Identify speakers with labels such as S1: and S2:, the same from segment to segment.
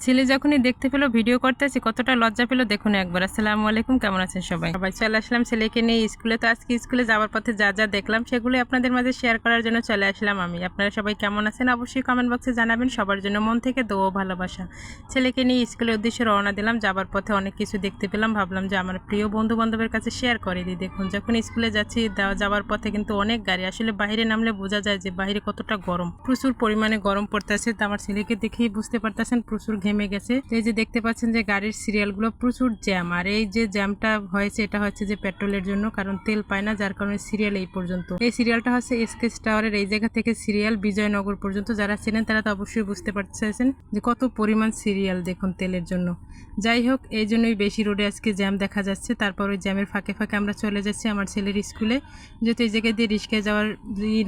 S1: ছেলে যখনই দেখতে পেলো ভিডিও করতেছি কতটা লজ্জা পেলো দেখুন একবার। আসসালামু আলাইকুম, কেমন আছেন সবাই? চলে আসলাম ছেলেকে নিয়ে স্কুলে। তো আজকে স্কুলে যাওয়ার পথে যা যা দেখলাম সেগুলো আপনাদের মাঝে শেয়ার করার জন্য চলে আসলাম আমি। আপনারা সবাই কেমন আছেন অবশ্যই কমেন্ট বক্সে জানাবেন। সবার জন্য মন থেকে দোয়া ভালোবাসা। ছেলেকে নিয়ে স্কুলের উদ্দেশ্যে রওনা দিলাম। যাবার পথে অনেক কিছু দেখতে পেলাম, ভাবলাম যে আমার প্রিয় বন্ধু বান্ধবের কাছে শেয়ার করে দিই। দেখুন যখন স্কুলে যাচ্ছি যাওয়ার পথে কিন্তু অনেক গাড়ি, আসলে বাইরে নামলে বোঝা যায় যে বাইরে কতটা গরম, প্রচুর পরিমাণে গরম পড়তেছে। তো আমার ছেলেকে দেখেই বুঝতে পারতেছেন প্রচুর ঘেমে গেছে। এই যে দেখতে পাচ্ছেন যে গাড়ির সিরিয়ালগুলো প্রচুর জ্যাম, আর এই যে জ্যামটা হয়েছে এটা হচ্ছে যে পেট্রোলের জন্য, কারণ তেল পায় না, যার কারণে সিরিয়াল এই পর্যন্ত। এই সিরিয়ালটা হচ্ছে এসকেস টাওয়ারের এই জায়গা থেকে সিরিয়াল বিজয়নগর পর্যন্ত। যারা চেনেন তারা তো অবশ্যই বুঝতে পারছেন যে কত পরিমাণ সিরিয়াল দেখুন তেলের জন্য। যাই হোক, এই জন্যই বেশি রোডে আজকে জ্যাম দেখা যাচ্ছে। তারপর ওই জ্যামের ফাঁকে ফাঁকে আমরা চলে যাচ্ছি আমার ছেলের স্কুলে, যেহেতু এই জায়গা দিয়ে রিক্সায় যাওয়ার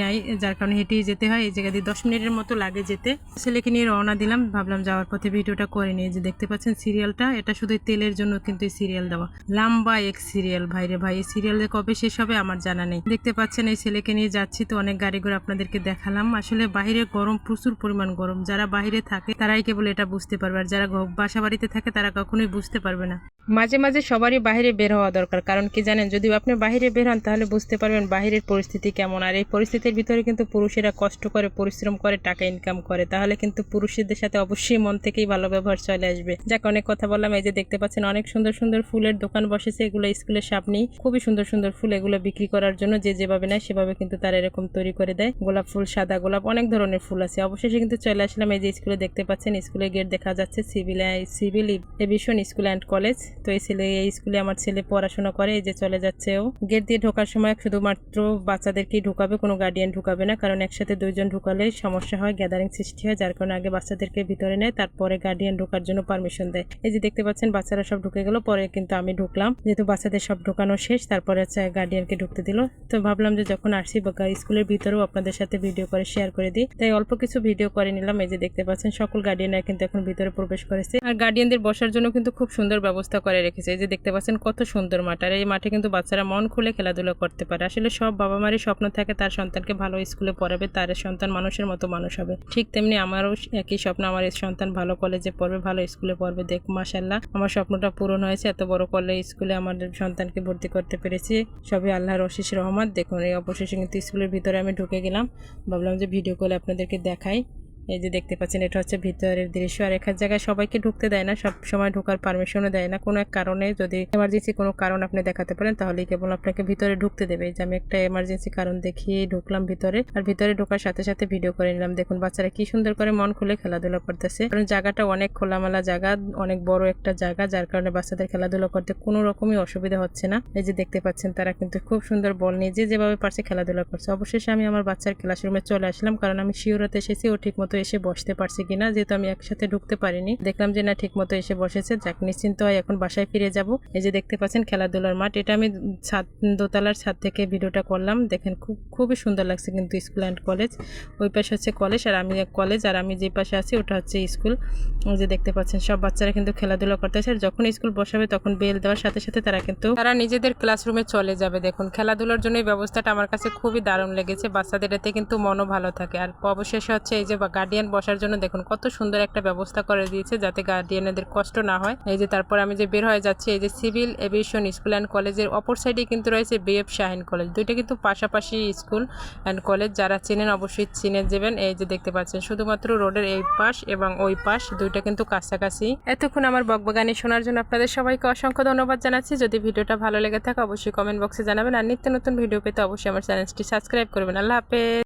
S1: নাই, যার কারণে হেঁটেই যেতে হয়। এই জায়গা দিয়ে 10 মিনিটের মতো লাগে যেতে। ছেলেকে নিয়ে রওনা দিলাম, ভাবলাম যাওয়ার পথে ভিডিওটা করে নিয়ে। যে দেখতে পাচ্ছেন সিরিয়ালটা, এটা শুধু তেলের জন্য কিন্তু এই সিরিয়াল দেওয়া, লম্বা এক সিরিয়াল। ভাইরে ভাই, এই সিরিয়াল কবে শেষ হবে আমার জানা নেই। দেখতে পাচ্ছেন এই ছেলেকে নিয়ে যাচ্ছি, তো অনেক গাড়ি ঘোড়া আপনাদেরকে দেখালাম। আসলে বাইরে গরম, প্রচুর পরিমাণ গরম। যারা বাইরে থাকে তারাই কেবল এটা বুঝতে পারবে, আর যারা বাসা বাড়িতে থাকে তারা কখনোই বুঝতে পারবে না। মাঝে মাঝে সবারই বাইরে বের হওয়া দরকার, কারণ কি জানেন, যদি আপনি বাইরে বের হন তাহলে বুঝতে পারবেন বাইরের পরিস্থিতি কেমন। আর এই পরিস্থিতির ভিতরে কিন্তু পুরুষেরা কষ্ট করে, পরিশ্রম করে, টাকা ইনকাম করে, তাহলে কিন্তু পুরুষদের সাথে অবশ্যই মন থেকেই ভালো ব্যবহার চলে আসবে। যাক, অনেক কথা বললাম। এই যে দেখতে পাচ্ছেন অনেক সুন্দর সুন্দর ফুলের দোকান বসেছে, এগুলো স্কুলের সামনেই। খুবই সুন্দর সুন্দর ফুল, এগুলো বিক্রি করার জন্য যে যেভাবে নেয় সেভাবে কিন্তু তারা এরকম তৈরি করে দেয়। গোলাপ ফুল, সাদা গোলাপ, অনেক ধরনের ফুল আছে। অবশেষে কিন্তু চলে আসলাম এই যে স্কুলে। দেখতে পাচ্ছেন স্কুলের গেট দেখা যাচ্ছে, civil aviation school and college. তো এই স্কুলে আমার ছেলে পড়াশোনা করে। এই যে চলে যাচ্ছে ও। গেট দিয়ে ঢোকার সময় শুধুমাত্র বাচ্চাদেরকেই ঢুকাবে, কোনো গার্ডিয়ান ঢুকাবে না, কারণ একসাথে দুইজন ঢুকালে সমস্যা হয়, গ্যাদারিং সৃষ্টি হয়, যার কারণে আগে বাচ্চাদেরকে ভিতরে নেয়, তারপরে গার্ডিয়ান ঢোকার জন্য পারমিশন দেয়। এই যে দেখতে পাচ্ছেন বাচ্চারা সব ঢুকে গেল, পরে কিন্তু আমি ঢুকলাম, যেহেতু বাচ্চাদের সব ঢোকানো শেষ, তারপরে গার্ডিয়ানকে ঢুকতে দিল। তো ভাবলাম যে যখন আসছি স্কুলের ভিতরেও আপনাদের সাথে ভিডিও করে শেয়ার করে দিই, তাই অল্প কিছু ভিডিও করে নিলাম। এই যে দেখতে পাচ্ছেন সকল গার্ডিয়ানরা কিন্তু এখন ভিতরে প্রবেশ করেছে, আর গার্ডিয়ানদের বসার জন্য কিন্তু খুব সুন্দর ব্যবস্থা করে রেখেছে। এই যে দেখতে পাচ্ছেন কত সুন্দর মাঠ, আর এই মাঠে কিন্তু বাচ্চারা মন খুলে খেলাধুলা করতে পারে। আসলে সব বাবা মারই স্বপ্ন থাকে তার সন্তানকে ভালো স্কুলে পড়াবে, তার সন্তান মানুষের মতো মানুষ হবে। ঠিক তেমনি আমারও একই স্বপ্ন, আমার সন্তান ভালো কলেজে পড়বে, ভালো স্কুলে পড়বে। দেখ মাশাআল্লাহ, আমার স্বপ্নটা পূরণ হয়েছে। এত বড় কলেজ স্কুলে আমাদের সন্তানকে ভর্তি করতে পেরেছি, সবই আল্লাহর অশেষ রহমত। দেখুন এই অবশেষে কিন্তু স্কুলের ভিতরে আমি ঢুকে গেলাম। ভাবলাম যে ভিডিও করে আপনাদেরকে দেখাই। এই যে দেখতে পাচ্ছেন এটা হচ্ছে ভিতরের দৃশ্য। আর এক জায়গায় সবাইকে ঢুকতে দেয় না, সব সময় ঢোকার পারমিশনও দেয় না। কোনো এক কারণে, যদি এমার্জেন্সি কোনো কারণ আপনি দেখাতে পারেন, তাহলেই কেবল আপনাকে ভিতরে ঢুকতে দেবে। যে আমি একটা এমার্জেন্সি কারণ দেখিয়ে ঢুকলাম ভিতরে, আর ভিতরে ঢোকার সাথে সাথে ভিডিও করে নিলাম। দেখুন বাচ্চারা কি সুন্দর করে মন খুলে খেলাধুলা করতেছে, কারণ জায়গাটা অনেক খোলামেলা জায়গা, অনেক বড় একটা জায়গা, যার কারণে বাচ্চাদের খেলাধুলা করতে কোনো রকমই অসুবিধা হচ্ছে না। এই যে দেখতে পাচ্ছেন তারা কিন্তু খুব সুন্দর বল নিয়ে যে যেভাবে পারছে খেলাধুলা করছে। অবশেষে আমি আমার বাচ্চার ক্লাসরুমে চলে আসলাম, কারণ আমি শিওরাতে এসেছি ও ঠিক মতো এসে বসতে পারছে কিনা, যেহেতু আমি একসাথে ঢুকতে পারিনি। দেখলাম যে না, ঠিক মতো এসে বসেছে। যাক, নিশ্চিন্ত হয় এখন বাসায় ফিরে যাব। এই যে দেখতে পাচ্ছেন খেলাধুলার মাঠ, এটা আমি দোতলার ছাদ থেকে ভিডিওটা করলাম। দেখেন খুবই সুন্দর লাগছে কিন্তু স্কুল অ্যান্ড কলেজ। ওই পাশে হচ্ছে কলেজ, আর আমি কলেজ, আর আমি যে পাশে আছি ওটা হচ্ছে স্কুল। ওই যে দেখতে পাচ্ছেন সব বাচ্চারা কিন্তু খেলাধুলা করতেছে, আর যখন স্কুল বসাবে তখন বেল দেওয়ার সাথে সাথে তারা নিজেদের ক্লাসরুমে চলে যাবে। দেখুন খেলাধুলার জন্য এই ব্যবস্থাটা আমার কাছে খুবই দারুণ লেগেছে। বাচ্চাদের এতে কিন্তু মনও ভালো থাকে। আর অবশেষে হচ্ছে এই যে গার্ডিয়ান বসার জন্য দেখুন কত সুন্দর একটা ব্যবস্থা করে দিয়েছে, যাতে গার্ডিয়ানদের কষ্ট না হয়। এই যে তারপর আমি যে বের হয়ে যাচ্ছি, এই যে সিভিল এভিয়েশন স্কুল অ্যান্ড কলেজের অপর সাইডে কিন্তু রয়েছে বিএফ শাহিন কলেজ। দুইটা কিন্তু পাশাপাশি স্কুল অ্যান্ড কলেজ, যারা চেনেন অবশ্যই চিনে যাবেন। এই যে দেখতে পাচ্ছেন শুধুমাত্র রোডের এই পাশ এবং ওই পাশ দুইটা কিন্তু কাছাকাছি। এতক্ষণ আমার বকবগানি শোনার জন্য আপনাদের সবাইকে অসংখ্য ধন্যবাদ জানাচ্ছি। যদি ভিডিওটা ভালো লেগে থাকে অবশ্যই কমেন্ট বক্সে জানাবেন, আর নিত্য নতুন ভিডিও পেতে অবশ্যই আমার চ্যানেলটি সাবস্ক্রাইব করবেন। আল্লাহ হাফেজ।